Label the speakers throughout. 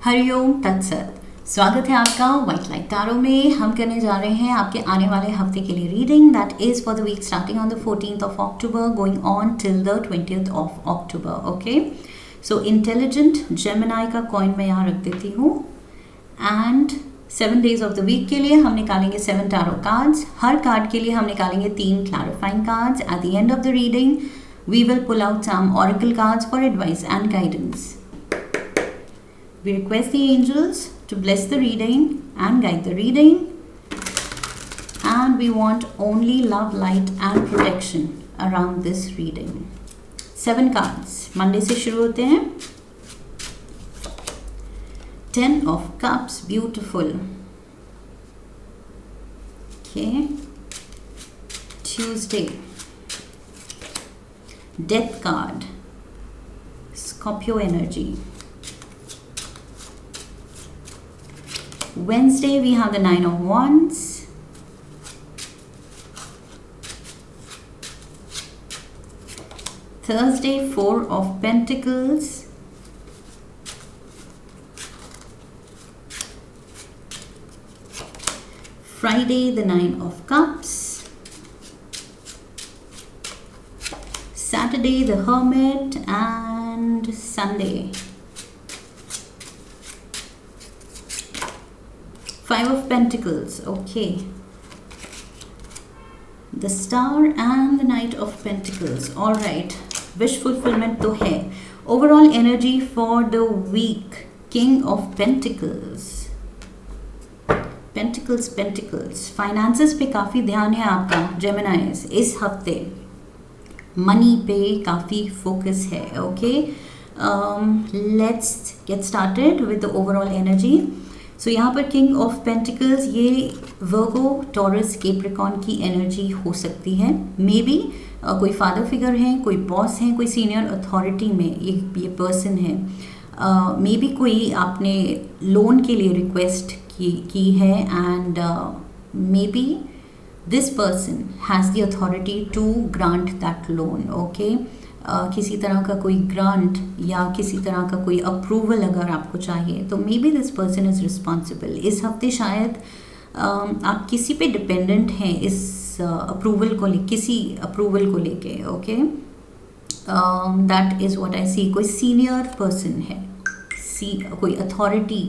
Speaker 1: हरिओम तत्सत। स्वागत है आपका व्हाइट लाइट टैरो में। हम करने जा रहे हैं आपके आने वाले हफ्ते के लिए reading that is for the week starting on the 14th of October going on till the 20th of October। Okay, so intelligent Gemini का कॉइन मैं यहाँ रख देती हूँ एंड 7 days ऑफ द वीक के लिए हम निकालेंगे 7 टैरो कार्ड्स। हर कार्ड के लिए हम निकालेंगे 3 clarifying cards. At the end of the reading we will pull out some oracle cards for advice and guidance. We request the angels to bless the reading and guide the reading, and we want only love, light and protection around this reading. 7 cards Monday से शुरू होते हैं। 10 of Cups, beautiful. Okay, Tuesday, Death card, Scorpio energy. Wednesday we have the 9 of Wands. Thursday 4 of Pentacles. Friday the 9 of Cups. Saturday the Hermit, and Sunday 5 of Pentacles. Okay, the Star and the Knight of Pentacles. All right, wish fulfillment तो है। Overall energy for the week, King of Pentacles. Pentacles finances पे काफ़ी ध्यान है आपका जेमिनाइज इस हफ्ते। Money पे काफ़ी फोकस है। Okay, let's get started with the overall energy. So यहाँ पर किंग ऑफ पेंटिकल्स ये वर्गो, टॉरस, कैप्रिकॉर्न की एनर्जी हो सकती है। मे बी कोई फादर फिगर है, कोई बॉस है, कोई सीनियर अथॉरिटी में ये पर्सन है। मे बी कोई आपने लोन के लिए रिक्वेस्ट की है and may be this person has the authority to grant that loan. Okay, किसी तरह का कोई ग्रांट या किसी तरह का कोई अप्रूवल अगर आपको चाहिए तो may be this person is responsible. इस हफ्ते शायद आप किसी पे डिपेंडेंट हैं इस अप्रूवल को किसी अप्रूवल को लेके। Okay, that is what I see. कोई सीनियर पर्सन है, कोई अथॉरिटी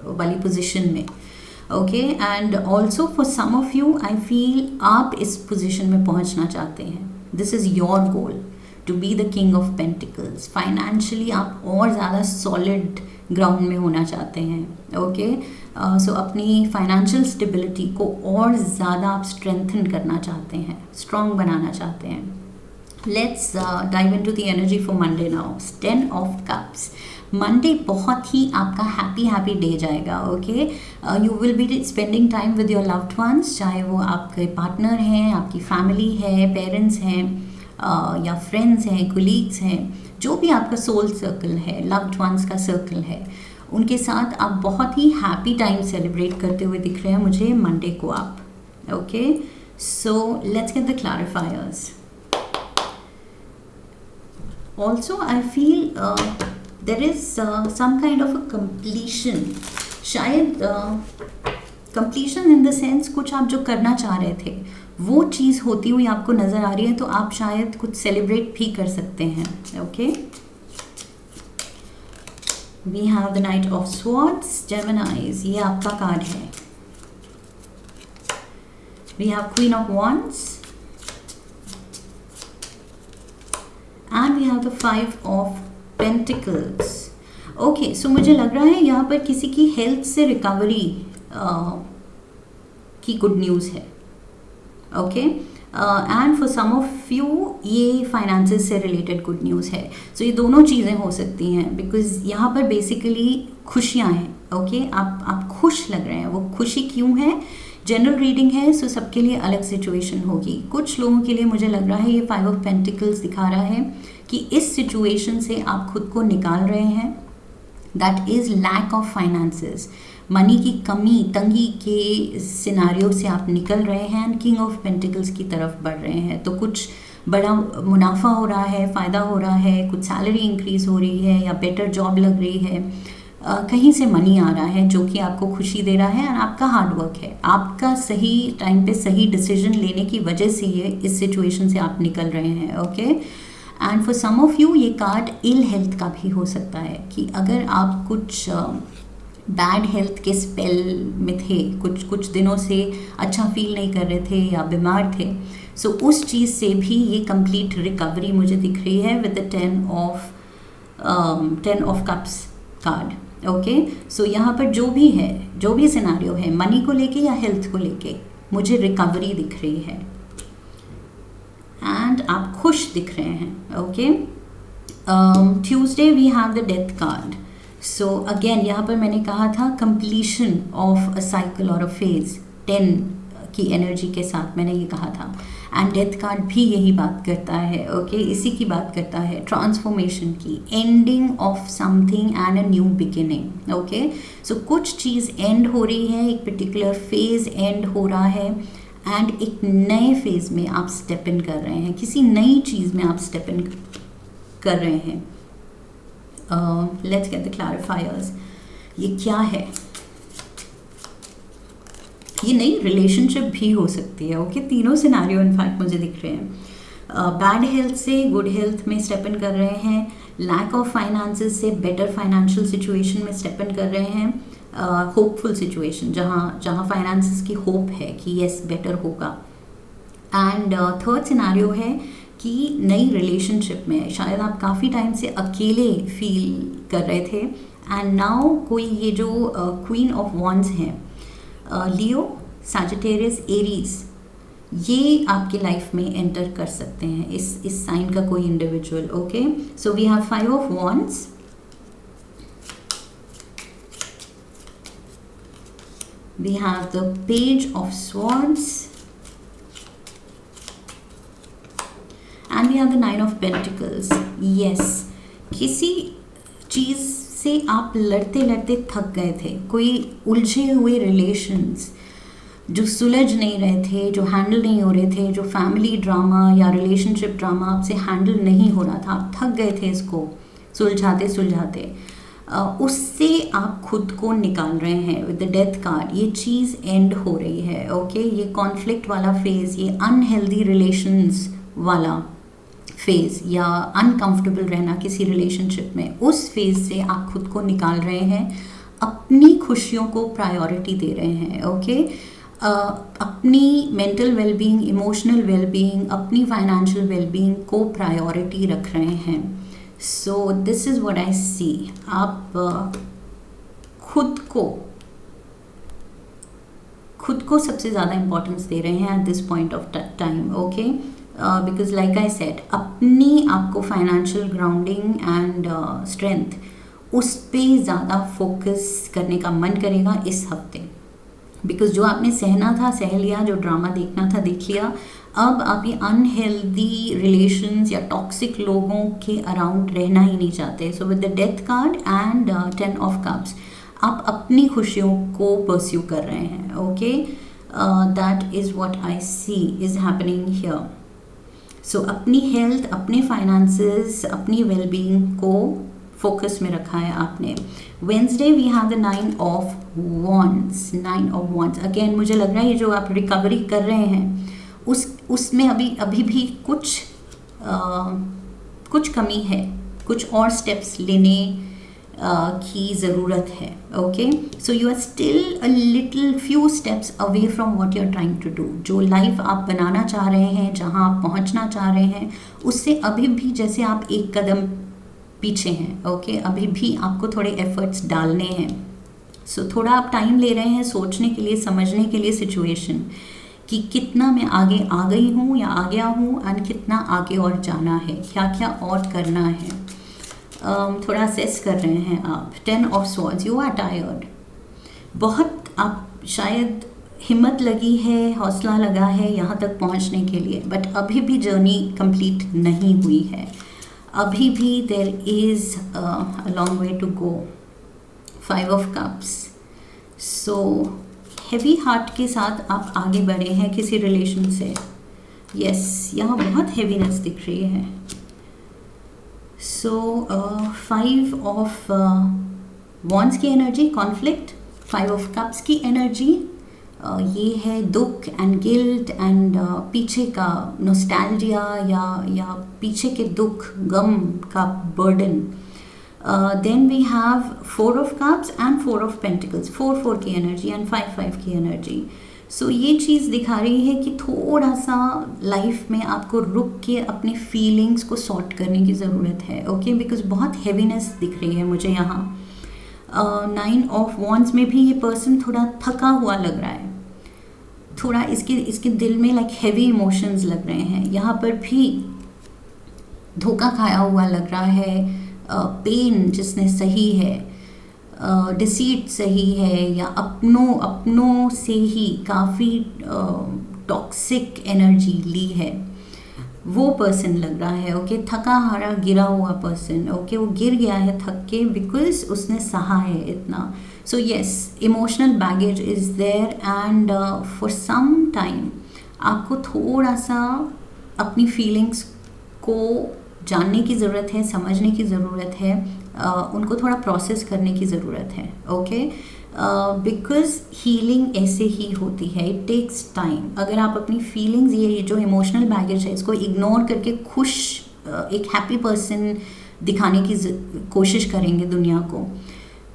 Speaker 1: वाली पोजीशन में। Okay, and also for some of you I feel आप इस पोजीशन में पहुंचना चाहते हैं। This is your goal to be the king of pentacles. Financially आप और ज़्यादा सॉलिड ग्राउंड में होना चाहते हैं। ओके, सो अपनी फाइनेंशियल स्टेबिलिटी को और ज़्यादा आप स्ट्रेंथन करना चाहते हैं, स्ट्रॉन्ग बनाना चाहते हैं। Let's dive into the energy for Monday now. 10 of cups. Monday बहुत ही आपका हैप्पी डे जाएगा। Okay, you will be spending time with your loved ones, चाहे वो आपके पार्टनर हैं, आपकी फैमिली है, पेरेंट्स हैं या फ्रेंड्स हैं, कोलीग्स हैं, जो भी आपका सोल सर्कल है, लव्ड वंस का सर्कल है, उनके साथ आप बहुत ही हैप्पी टाइम सेलिब्रेट करते हुए दिख रहे हैं मुझे मंडे को आप। Okay, so let's get the clarifiers. Also I feel there is some kind of a completion, शायद completion in the sense कुछ आप जो करना चाह रहे थे वो चीज़ होती हुई आपको नज़र आ रही है, तो आप शायद कुछ सेलिब्रेट भी कर सकते हैं। Okay, we have the Knight of Swords, Geminis, ये आपका कार्ड है। we have Queen of Wands and we have the 5 of Pentacles. Okay, सो मुझे लग रहा है यहाँ पर किसी की हेल्थ से रिकवरी की गुड न्यूज़ है। Okay, and for some of you ये फाइनेंसेस से रिलेटेड गुड न्यूज़ है। सो ये दोनों चीज़ें हो सकती हैं बिकॉज यहाँ पर बेसिकली खुशियाँ हैं। ओके, आप खुश लग रहे हैं। वो खुशी क्यों है? जनरल रीडिंग है, सो सबके लिए अलग सिचुएशन होगी। कुछ लोगों के लिए मुझे लग रहा है ये 5 ऑफ पेंटिकल्स दिखा रहा है कि इस सिचुएशन से आप खुद को निकाल रहे हैं। That is lack of finances, money की कमी, तंगी के सिनारियो से आप निकल रहे हैं एंड किंग ऑफ पेंटिकल्स की तरफ बढ़ रहे हैं। तो कुछ बड़ा मुनाफा हो रहा है, फ़ायदा हो रहा है, कुछ सैलरी इंक्रीज़ हो रही है या बेटर जॉब लग रही है, कहीं से मनी आ रहा है जो कि आपको खुशी दे रहा है, और आपका हार्ड वर्क है, आपका सही टाइम पे सही डिसीजन लेने की वजह से ये इस सिचुएशन से आप निकल रहे हैं. Okay. And for some of you ये कार्ड इल हेल्थ का भी हो सकता है कि अगर आप कुछ बैड हेल्थ के स्पेल में थे, कुछ दिनों से अच्छा फील नहीं कर रहे थे या बीमार थे, सो उस चीज़ से भी ये कंप्लीट रिकवरी मुझे दिख रही है with the 10 of cups card. Okay. So यहाँ पर जो भी सिनारियो है, मनी को लेके या हेल्थ को लेके, मुझे रिकवरी दिख रही है एंड आप खुश दिख रहे हैं. Okay. Tuesday we have the death card. So again यहाँ पर मैंने कहा था कंप्लीशन ऑफ अ साइकिल और अ फेज, 10 की एनर्जी के साथ मैंने ये कहा था. एंड डेथ कार्ड भी यही बात करता है. ओके. इसी की बात करता है, ट्रांसफॉर्मेशन की, ending of something and a new beginning. Okay. So कुछ चीज़ एंड हो रही है, एक पर्टिकुलर फेज एंड हो रहा है एंड एक नए फेज में आप स्टेप इन कर रहे हैं, किसी नई चीज़ में आप स्टेप इन कर रहे हैं. Let's get the clarifiers. ये क्या है? ये नई रिलेशनशिप भी हो सकती है. ओके. तीनों सिनारियो इनफैक्ट मुझे दिख रहे हैं. बैड हेल्थ से गुड हेल्थ में स्टेप इन कर रहे हैं, लैक ऑफ फाइनेंसेस से बेटर फाइनेंशियल सिचुएशन में स्टेप इन कर रहे हैं, होपफुल सिचुएशन जहाँ फाइनेंसेस की होप है कि यस बेटर होगा. एंड थर्ड सिनारियो है कि नई रिलेशनशिप में शायद आप काफ़ी टाइम से अकेले फील कर रहे थे एंड नाउ कोई ये जो क्वीन ऑफ वॉन्ड्स हैं, लियो, सैजिटेरियस, एरीज, ये आपकी लाइफ में एंटर कर सकते हैं, इस साइन का कोई individual. Okay. So we have 5 of wands, we have the page of swords and we have the 9 of pentacles. yes, किसी चीज़ से आप लड़ते लड़ते थक गए थे, कोई उलझे हुए रिलेशंस जो सुलझ नहीं रहे थे, जो हैंडल नहीं हो रहे थे, जो फैमिली ड्रामा या रिलेशनशिप ड्रामा आपसे हैंडल नहीं हो रहा था, आप थक गए थे इसको सुलझाते, उससे आप खुद को निकाल रहे हैं विद द डेथ कार्ड. ये चीज़ एंड हो रही है. ओके. ये कॉन्फ्लिक्ट वाला फेज़, ये अनहेल्दी रिलेशंस वाला फेज़ या अनकंफर्टेबल रहना किसी रिलेशनशिप में, उस फेज़ से आप खुद को निकाल रहे हैं, अपनी खुशियों को प्रायोरिटी दे रहे हैं. ओके. अपनी मेंटल वेलबींग, इमोशनल वेलबींग, अपनी फाइनेंशियल वेलबींग को प्रायोरिटी रख रहे हैं. So this is what I see. आप खुद को सबसे ज़्यादा इम्पोर्टेंस दे रहे हैं at this point of time. Okay. Because like I said, अपनी आपको फाइनेंशियल ग्राउंडिंग एंड स्ट्रेंथ, उस पर ज़्यादा फोकस करने का मन करेगा इस हफ्ते. बिकॉज जो आपने सहना था सह लिया, जो ड्रामा देखना था देख लिया. अब आप ये अनहेल्दी रिलेशंस या टॉक्सिक लोगों के अराउंड रहना ही नहीं चाहते. So with the death card and 10 of cups, आप अपनी खुशियों को परस्यू कर रहे हैं. Okay. That is what I see is happening here. So अपनी हेल्थ, अपने फाइनेंसेस, अपनी वेलबींग को फोकस में रखा है आपने. Wednesday we have the 9 of wands. 9 of wands again मुझे लग रहा है ये जो आप रिकवरी कर रहे हैं उसमें अभी भी कुछ कमी है, कुछ और स्टेप्स लेने की ज़रूरत है. Okay. So you are still a little few steps away from what you are trying to do. जो लाइफ आप बनाना चाह रहे हैं, जहां आप पहुंचना चाह रहे हैं, उससे अभी भी जैसे आप एक कदम पीछे हैं. ओके. अभी भी आपको थोड़े एफर्ट्स डालने हैं. सो थोड़ा आप टाइम ले रहे हैं सोचने के लिए, समझने के लिए सिचुएशन कि कितना मैं आगे आ गई हूँ या आ गया हूँ एंड कितना आगे और जाना है, क्या क्या और करना है. थोड़ा असेस कर रहे हैं आप. 10 of swords, you are tired. बहुत आप शायद हिम्मत लगी है, हौसला लगा है यहाँ तक पहुँचने के लिए, बट अभी भी जर्नी कंप्लीट नहीं हुई है. अभी भी there is a long way to go. 5 of cups. So heavy heart के साथ आप आगे बढ़े हैं किसी रिलेशन से. यस, यहाँ बहुत हैवीनेस दिख रही है. सो 5 ऑफ वॉन्ड्स की एनर्जी कॉन्फ्लिक्ट, 5 ऑफ कप्स की एनर्जी ये है दुख एंड गिल्ट एंड पीछे का नोस्टैल्जिया या पीछे के दुख गम का burden. Then we have 4 of cups and 4 of pentacles, 4 की एनर्जी एंड 5 की एनर्जी. सो ये चीज़ दिखा रही है कि थोड़ा सा लाइफ में आपको रुक के अपने फीलिंग्स को सॉर्ट करने की ज़रूरत है. ओके, बिकॉज बहुत हैवीनेस दिख रही है मुझे यहाँ. 9 ऑफ वॉन्ड्स में भी ये पर्सन थोड़ा थका हुआ लग रहा है, थोड़ा इसके दिल में लाइक हैवी इमोशंस लग रहे हैं. यहाँ पर भी धोखा खाया हुआ लग रहा है, पेन जिसने सही है, डिसीट सही है, या अपनों से ही काफ़ी टॉक्सिक एनर्जी ली है, वो पर्सन लग रहा है. ओके, थका हारा गिरा हुआ पर्सन. ओके, वो गिर गया है थक के बिकॉज उसने सहा है इतना. So yes, emotional baggage is there and for some time आपको थोड़ा सा अपनी फीलिंग्स को जानने की ज़रूरत है, समझने की ज़रूरत है, उनको थोड़ा प्रोसेस करने की ज़रूरत है. ओके, बिकॉज हीलिंग ऐसे ही होती है, इट टेक्स टाइम. अगर आप अपनी फीलिंग्स, ये जो इमोशनल बैगेज है, इसको इग्नोर करके खुश एक हैप्पी पर्सन दिखाने की कोशिश करेंगे दुनिया को,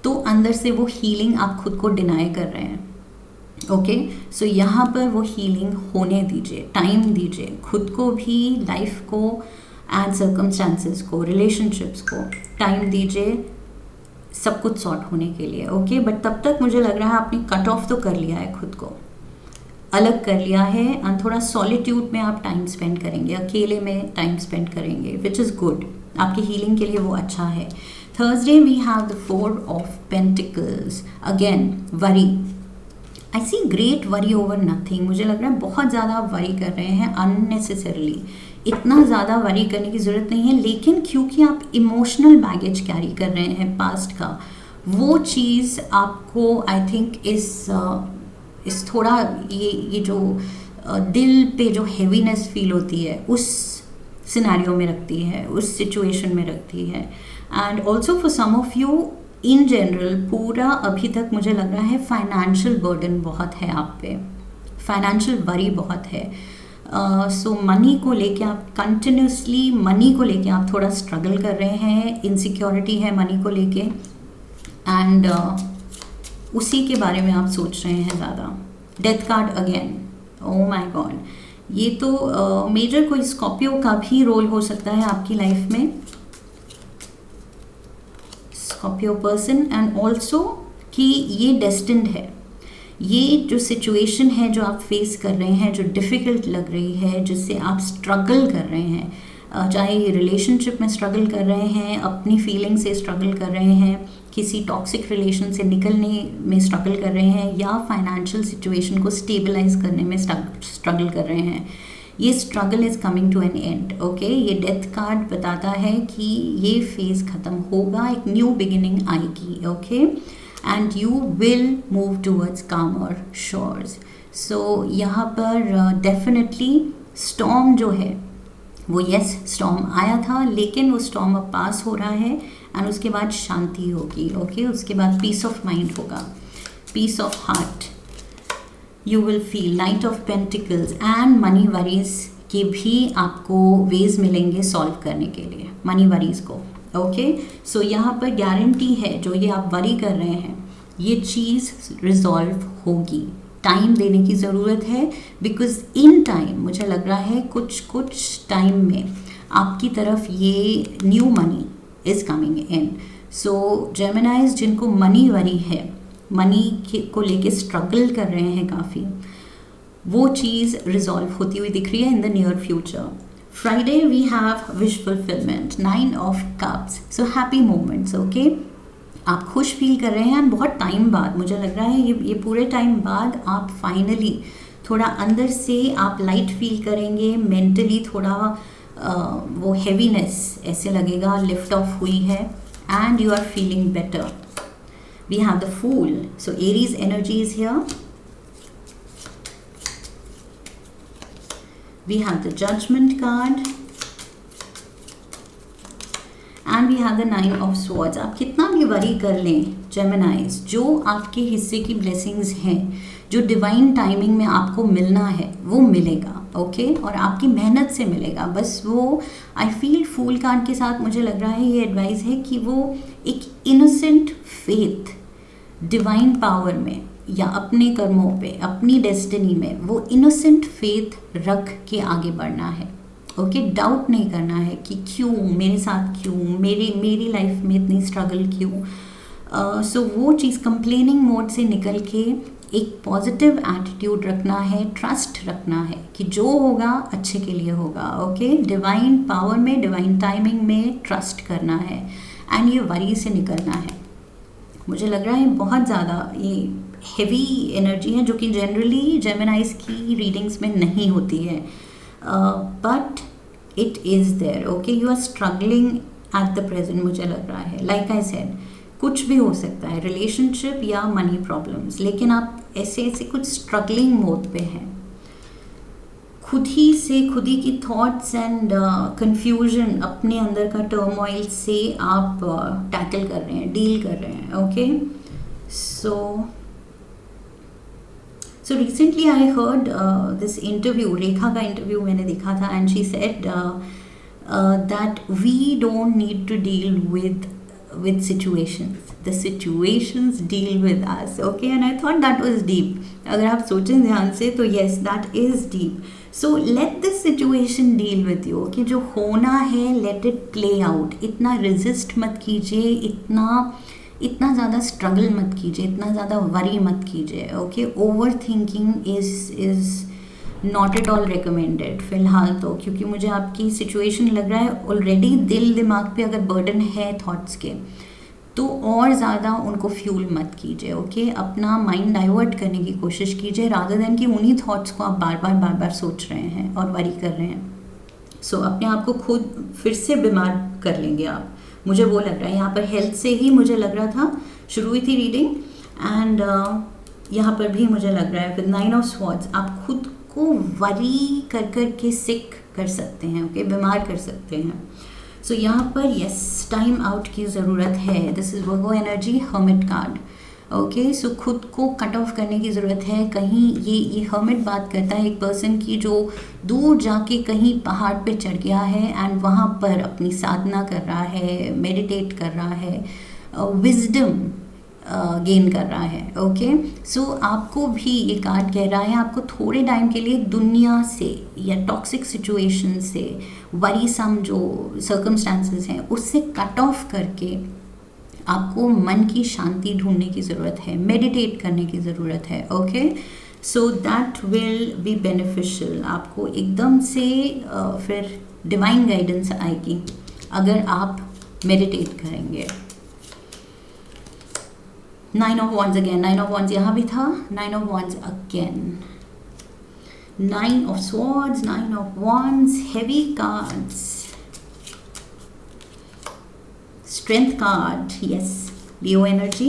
Speaker 1: तो अंदर से वो हीलिंग आप खुद को डिनाई कर रहे हैं. ओके, सो यहाँ पर वो हीलिंग होने दीजिए, टाइम दीजिए खुद को भी, लाइफ को एंड सर्कमस्टांसेस को, रिलेशनशिप्स को टाइम दीजिए सब कुछ सॉर्ट होने के लिए. ओके, बट तब तक मुझे लग रहा है आपने कट ऑफ तो कर लिया है, खुद को अलग कर लिया है, एंड थोड़ा सॉलिट्यूड में आप टाइम स्पेंड करेंगे, अकेले में टाइम स्पेंड करेंगे, विच इज़ गुड. आपकी हीलिंग के लिए वो अच्छा है. Thursday we have the 4 of pentacles. Again worry, I see great worry over nothing. मुझे लग रहा है बहुत ज़्यादा वरी कर रहे हैं अननेसेसरली. इतना ज़्यादा वरी करने की ज़रूरत नहीं है, लेकिन क्योंकि आप इमोशनल बैगेज कैरी कर रहे हैं पास्ट का, वो चीज़ आपको आई थिंक इस थोड़ा ये जो दिल पे जो हैवीनेस फील होती है उस सिनेरियो में रखती है, उस सिचुएशन में रखती है. And also for some of you in general पूरा अभी तक मुझे लग रहा है फाइनेंशियल बर्डन बहुत है आप पे, फाइनेंशियल वरी बहुत है. सो मनी को लेके आप कंटिन्यूसली, मनी को लेके आप थोड़ा स्ट्रगल कर रहे हैं, इनसिक्योरिटी है मनी को लेके, एंड उसी के बारे में आप सोच रहे हैं ज़्यादा. Death card again, O my God, ये तो मेजर कोई स्कॉर्पियो का भी रोल हो सकता है आपकी लाइफ में, स्कॉर्पियो पर्सन. एंड ऑल्सो कि ये डेस्टिन्ड है, ये जो सिचुएशन है जो आप फेस कर रहे हैं, जो डिफ़िकल्ट लग रही है, जिससे आप स्ट्रगल कर रहे हैं, चाहे रिलेशनशिप में स्ट्रगल कर रहे हैं, अपनी फीलिंग से स्ट्रगल कर रहे हैं, किसी टॉक्सिक रिलेशन से निकलने में स्ट्रगल कर रहे हैं, या फाइनेंशियल सिचुएशन को स्टेबलाइज करने में स्ट्रगल कर रहे हैं, ये struggle is coming to an end. Okay, ये डेथ कार्ड बताता है कि ये फेज़ ख़त्म होगा, एक न्यू बिगिनिंग आएगी. Okay, and you will move towards calmer shores. So यहाँ पर definitely storm जो है वो yes storm आया था, लेकिन वो storm अब पास हो रहा है and उसके बाद शांति होगी. ओके, उसके बाद peace of mind होगा, peace of heart you will feel. Knight of Pentacles and money worries के भी आपको ways मिलेंगे solve करने के लिए money worries को. ओके, सो यहाँ पर गारंटी है जो ये आप वरी कर रहे हैं ये चीज़ रिजॉल्व होगी. टाइम देने की ज़रूरत है, बिकॉज इन टाइम मुझे लग रहा है कुछ टाइम में आपकी तरफ ये new money is coming in. सो जेमिनाइज जिनको मनी वरी है, मनी को लेके स्ट्रगल कर रहे हैं काफ़ी, वो चीज़ रिजॉल्व होती हुई दिख रही है in the near future. Friday we have wish fulfillment, 9 of cups, so happy moments. Okay, आप खुश फील कर रहे हैं, एंड बहुत टाइम बाद मुझे लग रहा है ये पूरे टाइम बाद आप फाइनली थोड़ा अंदर से आप लाइट फील करेंगे, मेंटली थोड़ा वो हैवीनेस ऐसे लगेगा लिफ्ट ऑफ हुई है, and you are feeling better. We have the fool, so Aries energy is here. We have the Judgment card and we have the 9 of swords. आप कितना भी वरी कर लें जेमिनाइज, जो आपके हिस्से की ब्लेसिंग्स हैं, जो डिवाइन टाइमिंग में आपको मिलना है वो मिलेगा, ओके और आपकी मेहनत से मिलेगा। बस वो आई फील फूल कार्ड के साथ मुझे लग रहा है ये एडवाइस है कि वो एक इनोसेंट फेथ डिवाइन पावर में या अपने कर्मों पे, अपनी डेस्टिनी में वो इनोसेंट फेथ रख के आगे बढ़ना है, ओके डाउट नहीं करना है कि क्यों मेरे साथ, क्यों मेरी लाइफ में इतनी स्ट्रगल क्यों। सो वो चीज़ कंप्लेनिंग मोड से निकल के एक पॉजिटिव एटीट्यूड रखना है, ट्रस्ट रखना है कि जो होगा अच्छे के लिए होगा, ओके डिवाइन पावर में, डिवाइन टाइमिंग में ट्रस्ट करना है एंड ये वरी से निकलना है। मुझे लग रहा है बहुत ज़्यादा ये हेवी एनर्जी है जो कि जनरली जेमिनाइज की रीडिंग्स में नहीं होती है, but it is there, okay you are struggling at the present. मुझे लग रहा है लाइक आई सेड कुछ भी हो सकता है, रिलेशनशिप या मनी प्रॉब्लम्स, लेकिन आप ऐसे कुछ स्ट्रगलिंग मोड पे हैं, खुद ही से खुद ही की थॉट्स एंड कंफ्यूजन, अपने अंदर का टर्मोइल से आप टैकल कर रहे हैं, डील कर रहे हैं, okay so recently I heard this interview, Rekha का इंटरव्यू मैंने देखा था and she said that we don't need to deal with situations, the situations deal with us, okay and I thought that was deep. अगर आप सोचें ध्यान से तो yes that is deep. So let this situation deal with you, okay जो होना है let it play out. इतना resist मत कीजिए, इतना ज़्यादा struggle मत कीजिए, इतना ज़्यादा worry मत कीजिए, okay overthinking is not at all recommended फिलहाल तो, क्योंकि मुझे आपकी सिचुएशन लग रहा है ऑलरेडी दिल दिमाग पे अगर बर्डन है थॉट्स के तो और ज़्यादा उनको फ्यूल मत कीजिए, ओके अपना माइंड डाइवर्ट करने की कोशिश कीजिए रादर देन कि उन्हीं थॉट्स को आप बार बार सोच रहे हैं और वरी कर रहे हैं। सो अपने आप को खुद फिर से बीमार कर लेंगे आप, मुझे वो लग रहा है। यहाँ पर हेल्थ से ही मुझे लग रहा था शुरू हुई थी रीडिंग एंड यहाँ पर भी मुझे लग रहा है विद 9 ऑफ स्वॉर्ड्स आप खुद को वरी कर के सिक कर सकते हैं, ओके बीमार कर सकते हैं। सो यहाँ पर यस टाइम आउट की ज़रूरत है। This is Virgo energy, hermit card, okay सो खुद को कट ऑफ करने की ज़रूरत है। कहीं ये हर्मिट बात करता है एक पर्सन की जो दूर जाके कहीं पहाड़ पे चढ़ गया है एंड वहाँ पर अपनी साधना कर रहा है, मेडिटेट कर रहा है, विजडम गेन कर रहा है, ओके सो आपको भी ये कार्ड कह रहा है आपको थोड़े टाइम के लिए दुनिया से या टॉक्सिक सिचुएशन से, वरीसम जो सर्कमस्टांसेस हैं उससे कट ऑफ करके आपको मन की शांति ढूंढने की ज़रूरत है, मेडिटेट करने की ज़रूरत है, okay so that will be beneficial. आपको एकदम से फिर डिवाइन गाइडेंस आएगी अगर आप मेडिटेट करेंगे। 9 of Wands again, 9 of Wands यहाँ भी था, 9 of Wands again, 9 of Swords, 9 of Wands, heavy cards, Strength card, yes, Leo energy,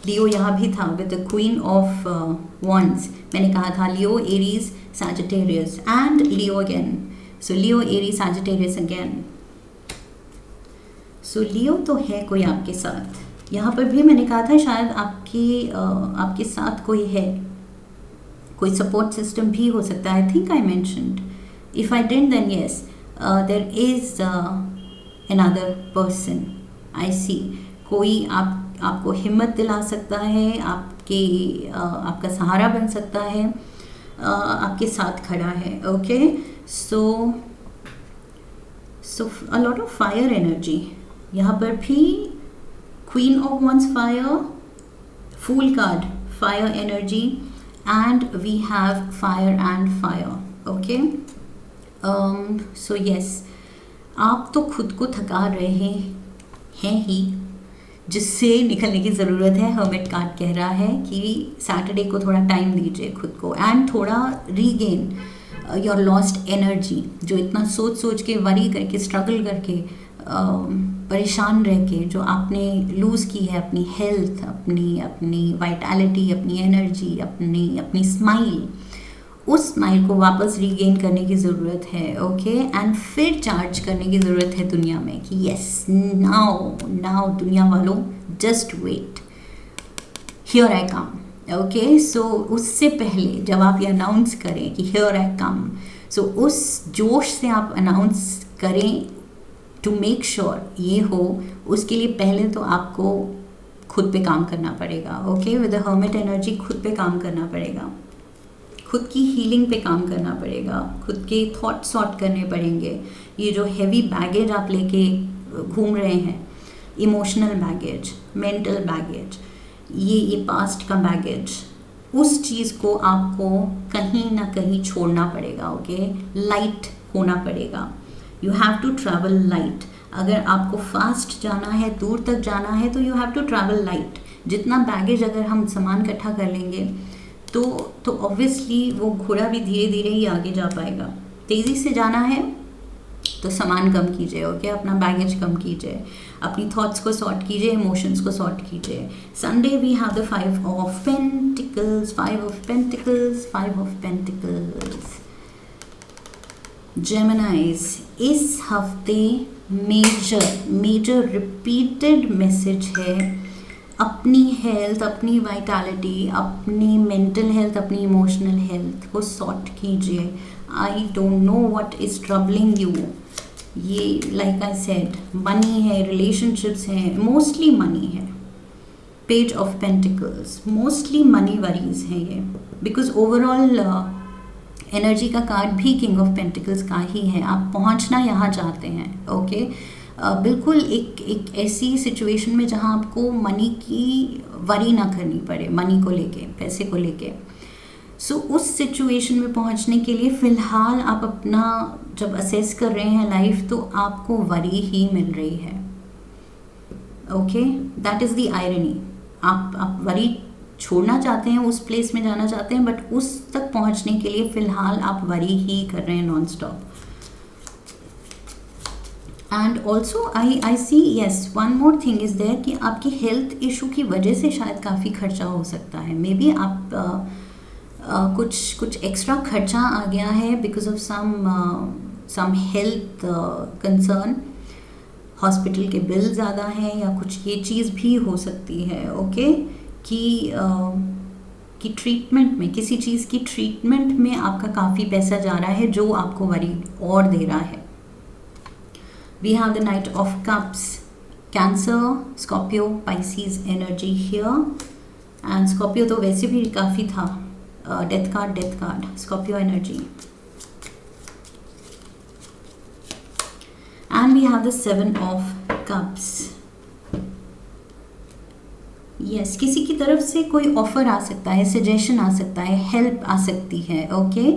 Speaker 1: Leo यहाँ भी था with the Queen of Wands, मैंने कहा था Leo, Aries, Sagittarius and Leo again, so Leo, Aries, Sagittarius again. सो लियो तो है कोई आपके साथ, यहाँ पर भी मैंने कहा था शायद आपके साथ कोई है, कोई सपोर्ट सिस्टम भी हो सकता है। I think I mentioned, if I didn't then yes there is another person I see. कोई आपको हिम्मत दिला सकता है, आपका सहारा बन सकता है, आपके साथ खड़ा है, okay so a lot of fire energy यहाँ पर भी, queen of wands fire, fool card fire energy and we have fire and fire, okay so yes आप तो खुद को थका रहे हैं ही, जिससे निकलने की ज़रूरत है। हर्मिट कार्ड कह रहा है कि सैटरडे को थोड़ा टाइम दीजिए खुद को एंड थोड़ा रीगेन योर लॉस्ट एनर्जी, जो इतना सोच के वरी करके स्ट्रगल करके परेशान रह के जो आपने लूज़ की है अपनी हेल्थ, अपनी वाइटैलिटी, अपनी एनर्जी, अपनी स्माइल, उस स्माइल को वापस रीगेन करने की ज़रूरत है, ओके। एंड फिर चार्ज करने की ज़रूरत है दुनिया में कि यस, नाउ नाउ दुनिया वालों, just wait, here I come, okay. So उससे पहले जब आप ये अनाउंस करें कि हियर आई कम, सो उस जोश से आप अनाउंस करें टू मेक श्योर ये हो। उसके लिए पहले तो आपको खुद पे काम करना पड़ेगा, okay. With the hermit energy खुद पे काम करना पड़ेगा, खुद की हीलिंग पे काम करना पड़ेगा, खुद के थॉट सॉर्ट करने पड़ेंगे। ये जो हैवी बैगेज आप लेके घूम रहे हैं, इमोशनल बैगेज, मेंटल बैगेज, ये पास्ट का बैगेज, उस चीज़ को आपको कहीं ना कहीं छोड़ना पड़ेगा, ओके। लाइट होना पड़ेगा, you have to travel light. अगर आपको फास्ट जाना है, दूर तक जाना है, तो you have to travel light. जितना बैगेज अगर हम सामान इकट्ठा कर लेंगे तो ऑब्वियसली वो घोड़ा भी धीरे धीरे ही आगे जा पाएगा। तेज़ी से जाना है तो सामान कम कीजिए, ओके। अपना बैगेज कम कीजिए, अपनी थॉट्स को सॉर्ट कीजिए, इमोशंस को सॉर्ट कीजिए। Sunday we have the 5 of pentacles, 5 of pentacles, 5 of pentacles. Geminis, इस हफ्ते मेजर रिपीटेड मैसेज है, अपनी हेल्थ, अपनी वाइटैलिटी, अपनी मेंटल हेल्थ, अपनी इमोशनल हेल्थ को सॉर्ट कीजिए। I don't know what is troubling you. ये लाइक आई सेड, मनी है, रिलेशनशिप्स हैं, मोस्टली मनी है। Page of pentacles, mostly money worries हैं ये, बिकॉज ओवरऑल एनर्जी का कार्ड भी किंग ऑफ पेंटिकल्स का ही है। आप पहुंचना यहाँ चाहते हैं, ओके। बिल्कुल एक ऐसी सिचुएशन में जहाँ आपको मनी की वरी ना करनी पड़े, मनी को लेके, पैसे को लेके। सो उस सिचुएशन में पहुँचने के लिए फ़िलहाल आप अपना जब असेस कर रहे हैं लाइफ, तो आपको वरी ही मिल रही है, okay. That is the irony. आप वरी छोड़ना चाहते हैं, उस प्लेस में जाना चाहते हैं, बट उस तक पहुँचने के लिए फ़िलहाल आप वरी ही कर रहे हैं non stop. And also I see, yes, one more thing is there कि आपकी हेल्थ इशू की वजह से शायद काफ़ी खर्चा हो सकता है। मे बी आप कुछ एक्स्ट्रा खर्चा आ गया है because of some health concern, hospital के बिल ज़्यादा हैं या कुछ, ये चीज़ भी हो सकती है, ओके। कि ट्रीटमेंट में, किसी चीज़ की ट्रीटमेंट में आपका काफ़ी पैसा जा रहा है जो आपको वरी और दे रहा है। We have the Knight of Cups, Cancer, Scorpio, Pisces energy here, and Scorpio तो वैसे भी काफ़ी था, death card, Scorpio energy, and we have the 7 of Cups. Yes, किसी की तरफ से कोई ऑफर आ सकता है, सजेशन आ सकता है, हेल्प आ सकती है, ओके।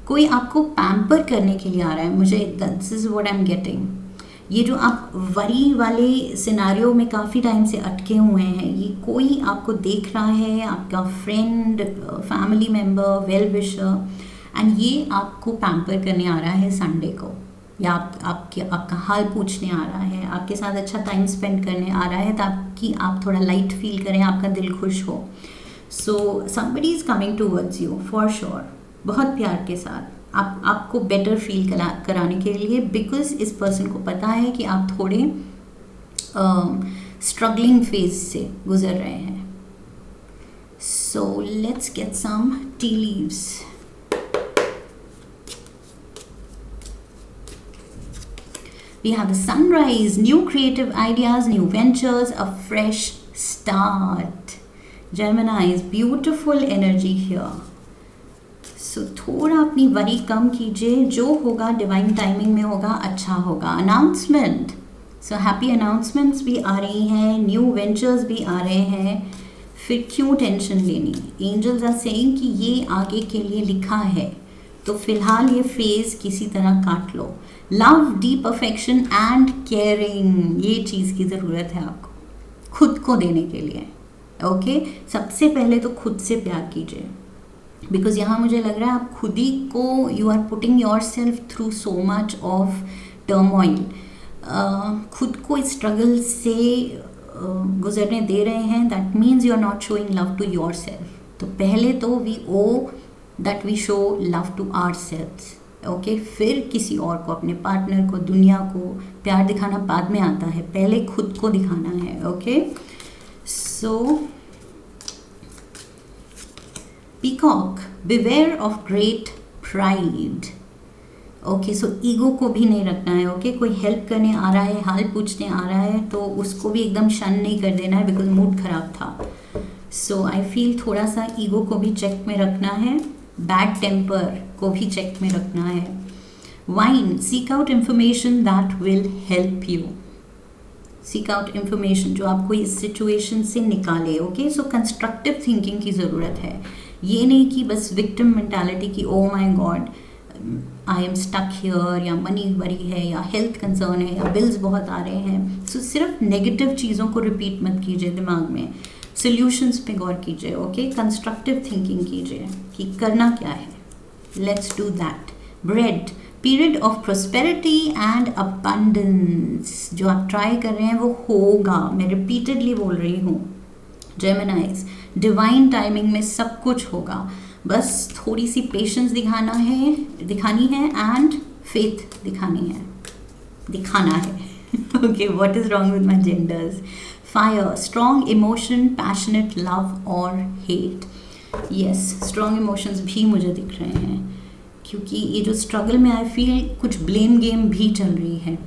Speaker 1: कोई आपको पैम्पर करने के लिए आ रहा है, मुझे this is what I am getting. ये जो आप वरी वाले सिनारियो में काफ़ी टाइम से अटके हुए हैं, ये कोई आपको देख रहा है, आपका friend, family member, well wisher, and ये आपको पैम्पर करने आ रहा है संडे को, या आपका हाल पूछने आ रहा है, आपके साथ अच्छा टाइम स्पेंड करने आ रहा है, ताकि आप थोड़ा लाइट फील करें, आपका दिल खुश हो। So somebody is coming towards you for sure, बहुत प्यार के साथ, आपको बेटर फील कराने के लिए, बिकॉज इस पर्सन को पता है कि आप थोड़े स्ट्रगलिंग फेज से गुजर रहे हैं। So let's get some tea leaves. We have the sunrise, new creative ideas, new ventures, a fresh start. Gemini is beautiful energy here. So थोड़ा अपनी वरी कम कीजिए, जो होगा डिवाइन टाइमिंग में होगा, अच्छा होगा। अनाउंसमेंट, सो हैप्पी अनाउंसमेंट्स भी आ रही हैं, न्यू वेंचर्स भी आ रहे हैं, फिर क्यों टेंशन लेनी। एंजल्स आर सेइंग कि ये आगे के लिए लिखा है, तो फिलहाल ये फेज किसी तरह काट लो। Love, deep affection and caring, ये चीज़ की ज़रूरत है आपको खुद को देने के लिए, ओके। सबसे पहले तो खुद से प्यार कीजिए, बिकॉज यहाँ मुझे लग रहा है आप खुद ही को, you are putting yourself through so much of turmoil, खुद को इस स्ट्रगल से गुजरने दे रहे हैं। That means you are not showing love to yourself, तो पहले तो we owe that we show love to ourselves, okay, फिर किसी और को, अपने पार्टनर को, दुनिया को प्यार दिखाना बाद में आता है, पहले खुद को दिखाना है, okay. So peacock, beware of great pride, okay. So ego को भी नहीं रखना है, ओके। कोई हेल्प करने आ रहा है, हाल पूछने आ रहा है, तो उसको भी एकदम शन नहीं कर देना है बिकॉज मूड खराब था। सो आई फील थोड़ा सा ईगो को भी चेक में रखना है, बैड टेम्पर को भी चेक में रखना है। Wine, seek out information that will help you, seek out information जो आपको इस सिचुएशन से निकाले, ओके। सो कंस्ट्रक्टिव थिंकिंग की ज़रूरत है, ये नहीं कि बस विक्टिम मेंटालिटी की oh my god I am stuck here, या मनी वरी है, या हेल्थ कंसर्न है, या बिल्स बहुत आ रहे हैं। सो सिर्फ नेगेटिव चीज़ों को रिपीट मत कीजिए दिमाग में, सॉल्यूशंस पे गौर कीजिए, ओके। कंस्ट्रक्टिव थिंकिंग कीजिए कि करना क्या है, let's do that. Bread, period of prosperity and abundance, जो आप ट्राई कर रहे हैं वो होगा, मैं रिपीटेडली बोल रही हूँ। जेमिनाइज, डिवाइन टाइमिंग में सब कुछ होगा, बस थोड़ी सी पेशेंस दिखानी है एंड फेथ दिखाना है okay, what is wrong with my genders. Fire, strong emotion, passionate love और हेट, यस, स्ट्रॉन्ग इमोशंस भी मुझे दिख रहे हैं, क्योंकि ये जो स्ट्रगल में आई फील कुछ ब्लेम गेम भी चल रही है,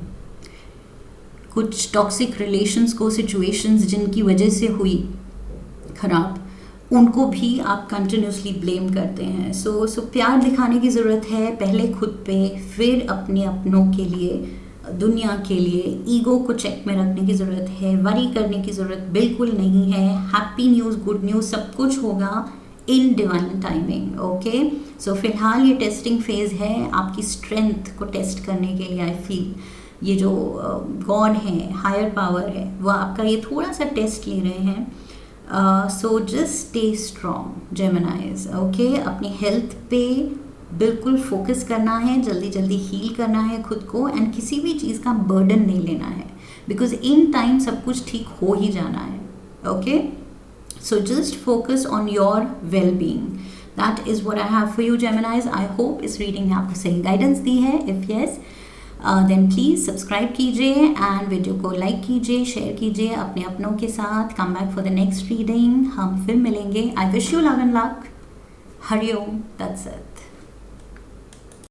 Speaker 1: कुछ टॉक्सिक रिलेशंस को, सिचुएशंस जिनकी वजह से हुई खराब, उनको भी आप कंटिन्यूसली ब्लेम करते हैं। सो प्यार दिखाने की ज़रूरत है, पहले खुद पे, फिर अपने अपनों के लिए, दुनिया के लिए। ईगो को चेक में रखने की ज़रूरत है, वरी करने की ज़रूरत बिल्कुल नहीं है। हैप्पी न्यूज़, गुड न्यूज़ सब कुछ होगा इन डिवाइन टाइमिंग, ओके। सो फिलहाल ये टेस्टिंग फेज़ है आपकी स्ट्रेंथ को टेस्ट करने के लिए। आई फील ये जो गॉड है, हायर पावर है, वो आपका ये थोड़ा सा टेस्ट ले रहे हैं। So just stay strong जेमिनाइज, okay. अपनी हेल्थ पे बिल्कुल फोकस करना है, जल्दी जल्दी हील करना है खुद को, एंड किसी भी चीज़ का बर्डन नहीं लेना है, बिकॉज इन टाइम सब कुछ ठीक हो ही जाना है, okay. So just focus on your well being, that is what I have for you Geminis. I hope इस रीडिंग ने आपको सही गाइडेंस दी है। If yes then please subscribe कीजिए एंड वीडियो को लाइक कीजिए, शेयर कीजिए अपने अपनों के साथ। Come back for the next reading, हम फिर मिलेंगे। I wish you love and luck. हरिओम, दैट्स इट।